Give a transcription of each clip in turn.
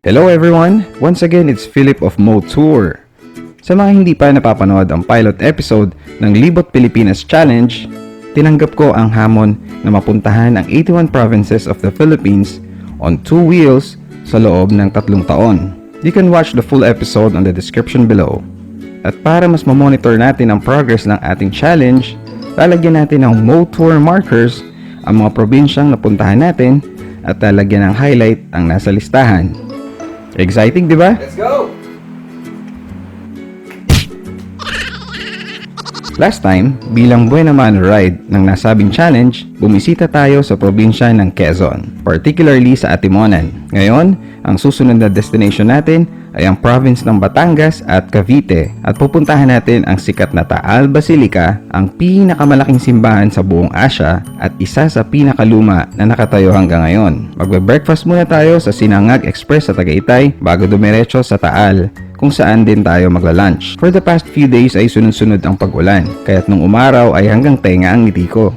Hello everyone! Once again, it's Philip of Motour. Sa mga hindi pa napapanood ang pilot episode ng Libot Pilipinas Challenge, tinanggap ko ang hamon na mapuntahan ang 81 provinces of the Philippines on 2 wheels sa loob ng 3 taon. You can watch the full episode on the description below. At para mas mamonitor natin ang progress ng ating challenge, lalagyan natin ng Motour markers ang mga probinsyang napuntahan natin at lalagyan ng highlight ang nasa listahan. Exciting, di ba? Let's go! Last time, bilang Buena Mano Ride ng nasabing challenge, bumisita tayo sa probinsya ng Quezon, particularly sa Atimonan. Ngayon, ang susunod na destination natin ay ang province ng Batangas at Cavite at pupuntahan natin ang sikat na Taal Basilica, ang pinakamalaking simbahan sa buong Asia at isa sa pinakaluma na nakatayo hanggang ngayon. Magbe-breakfast muna tayo sa Sinangag Express sa Tagaytay bago dumiretso sa Taal, kung saan din tayo magla-lunch. For the past few days ay sunod-sunod ang pag-ulan, kaya't nung umaraw ay hanggang tenga ang ngiti ko.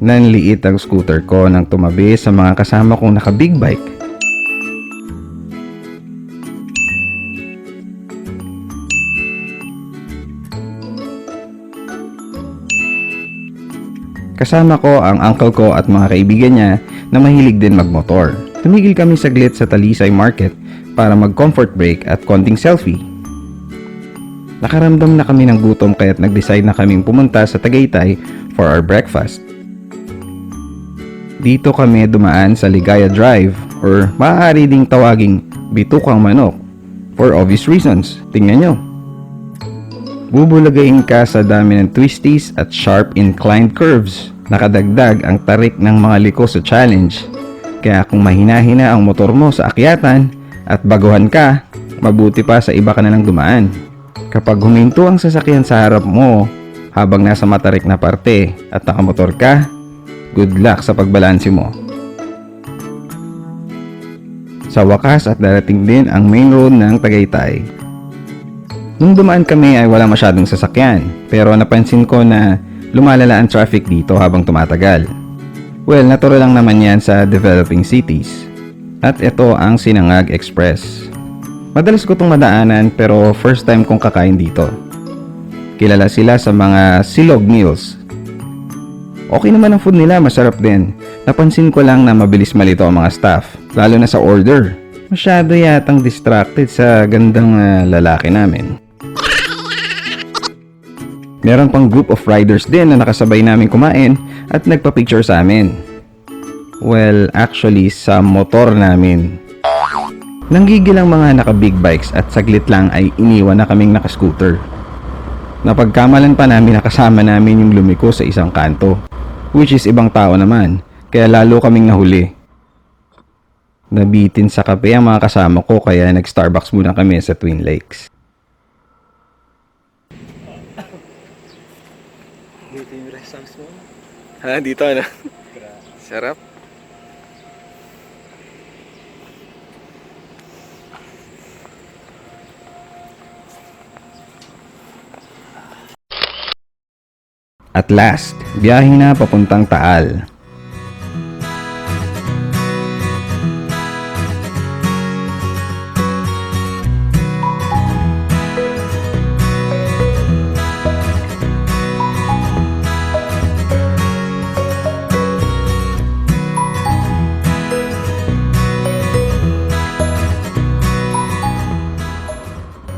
Nanliit ang scooter ko nang tumabi sa mga kasama kong naka-big bike. Kasama ko ang uncle ko at mga kaibigan niya na mahilig din magmotor. Tumigil kami saglit sa Talisay Market para mag-comfort break at konting selfie. Nakaramdam na kami ng gutom kaya't nag-decide na kaming pumunta sa Tagaytay for our breakfast. Dito kami dumaan sa Ligaya Drive or maaari ding tawaging Bitukang Manok for obvious reasons. Tingnan nyo. Bubulagain ka sa dami ng twisties at sharp inclined curves. Nakadagdag ang tarik ng mga liko sa challenge. Kaya kung mahina-hina ang motor mo sa akyatan at baguhan ka, mabuti pa sa iba ka na lang dumaan. Kapag huminto ang sasakyan sa harap mo habang nasa matarik na parte at nakamotor ka, good luck sa pagbalanse mo. Sa wakas at darating din ang main road ng Tagaytay. Nung dumaan kami ay wala masyadong sasakyan, pero napansin ko na lumalala ang traffic dito habang tumatagal. Well, natural lang naman yan sa developing cities. At ito ang Sinangag Express. Madalas ko itong madaanan pero first time kong kakain dito. Kilala sila sa mga silog meals. Okay naman ang food nila, masarap din. Napansin ko lang na mabilis malito ang mga staff, lalo na sa order. Masyado yatang distracted sa gandang lalaki namin. Meron pang group of riders din na nakasabay namin kumain at nagpa-picture sa amin. Well, actually sa motor namin. Nanggigil ang mga naka-big bikes at saglit lang ay iniwan na kaming naka-scooter. Napagkamalan pa namin na kasama namin yung lumiko sa isang kanto, which is ibang tao naman, kaya lalo kaming nahuli. Nabitin sa kape ang mga kasama ko kaya nag-Starbucks muna kami sa Twin Lakes. Dito yung restaurants mo. Ha, dito ano? Sarap. At last, biyahe na papuntang Taal.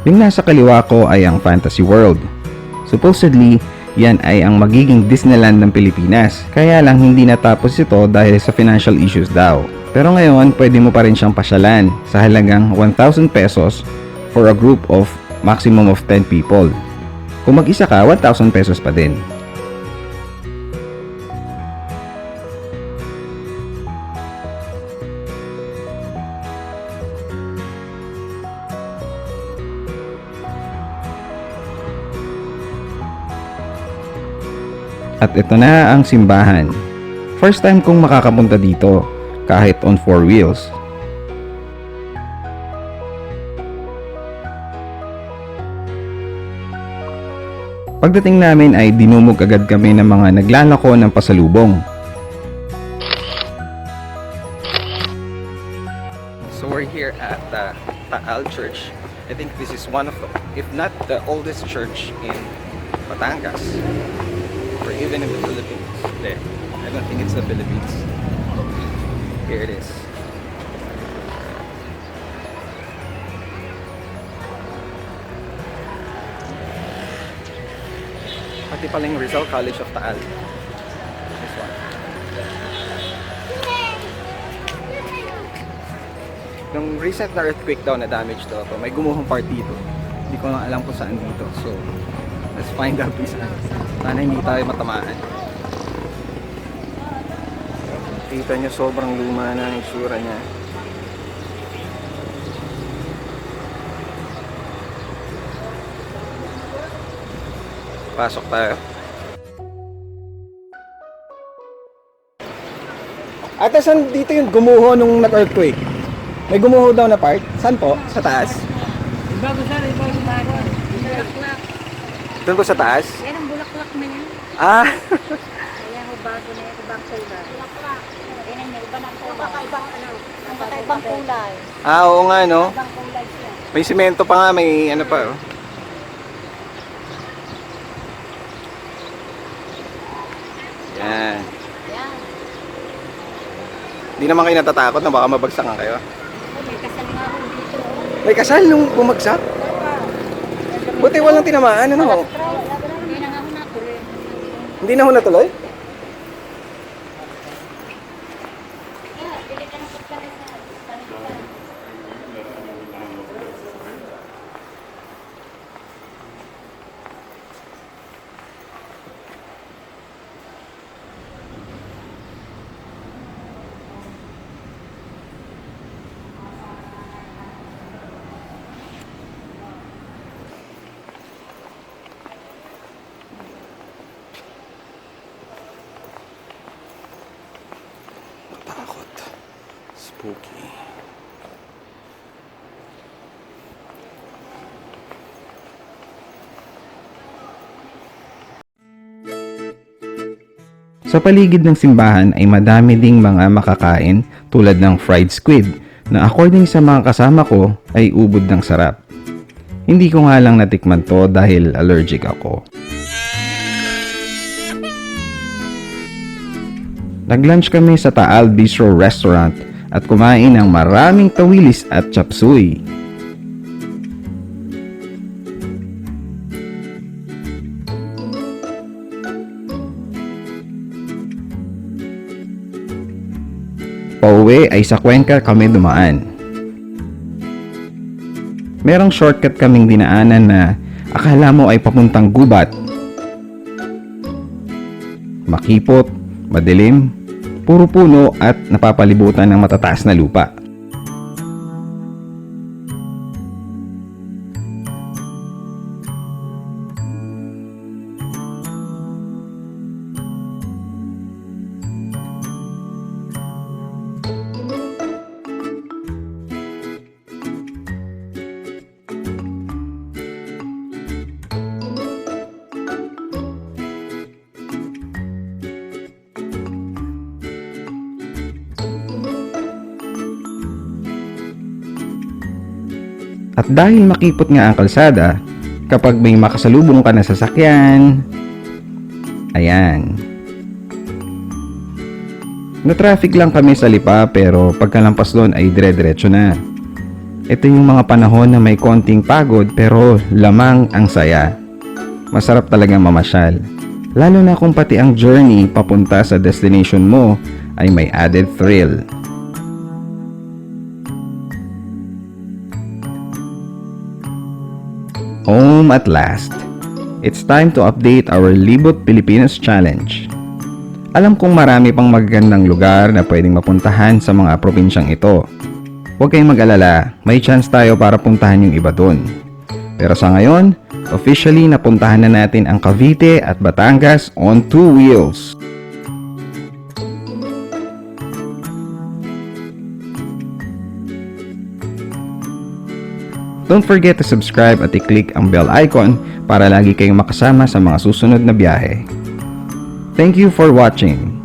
Yung nasa kaliwa ko ay ang Fantasy World. Supposedly, yan ay ang magiging Disneyland ng Pilipinas. Kaya lang hindi natapos ito dahil sa financial issues daw. Pero ngayon, pwede mo pa rin siyang pasyalan sa halagang 1,000 pesos for a group of maximum of 10 people. Kung mag-isa ka, 1,000 pesos pa din. At ito na ang simbahan. First time kong makakapunta dito, kahit on 4 wheels. Pagdating namin ay dinumog agad kami ng mga naglalako ng pasalubong. So we're here at Taal Church. I think this is one of the, if not the oldest church in Batangas, or even in the Philippines. Hindi, I don't think it's the Philippines. Here it is. Pati pala yung Rizal College of Taal. This one. Yung recent na earthquake daw na damage to, may gumuhong part dito. Hindi ko lang alam kung saan dito. So, let's find out kung saan. Sana hindi tayo matamaan. Kita nyo sobrang luma na ang itsura niya. Pasok tayo. Ate, saan dito yung gumuho nung nag-earthquake? May gumuho daw na part? Saan po? Sa taas? Bago sir, bago bago. Bulaklak. Doon po sa taas? Yan ang bulaklak na yan. Ah! Ayan ho, bago na yan. Ibang kulay. Bulaklak. Yan ang iba ng kulay. Kakaibang ano. Ang kakaibang kulay. Ah, oo nga, no? Ibang kulay siya. May simento pa nga, may ano pa, oh. Yan. Yan. Di naman kayo natatakot na baka mabagsakan kayo. May kasal nga ho dito. May kasal nung bumagsak? Buti walang tinamaan, ano? Hindi na nga ho natuloy. Hindi na ho natuloy? Bili ka ng pagkakas na. Takot. Spooky. Sa paligid ng simbahan ay madami ding mga makakain tulad ng fried squid na according sa mga kasama ko ay ubod ng sarap. Hindi ko nga lang natikman to dahil allergic ako. Nag-lunch kami sa Taal Bistro Restaurant at kumain ng maraming tawilis at chapsuy. Pauwi ay sa Cuenca kami dumaan. Merong shortcut kaming dinaanan na akala mo ay papuntang gubat. Makipot, madilim, puro puno at napapalibutan ng matataas na lupa. At dahil makipot nga ang kalsada, kapag may makasalubong ka na sasakyan, ayan. Na-traffic lang kami sa Lipa pero pagkalampas doon ay dire-diretso na. Ito yung mga panahon na may konting pagod pero lamang ang saya. Masarap talagang mamasyal. Lalo na kung pati ang journey papunta sa destination mo ay may added thrill. Home at last. It's time to update our Libot Pilipinas Challenge. Alam kong marami pang magagandang lugar na pwedeng mapuntahan sa mga probinsyang ito. Huwag kayong mag-alala, may chance tayo para puntahan yung iba dun. Pero sa ngayon, officially napuntahan na natin ang Cavite at Batangas on 2 wheels. Don't forget to subscribe at i-click ang bell icon para lagi kayong makasama sa mga susunod na biyahe. Thank you for watching.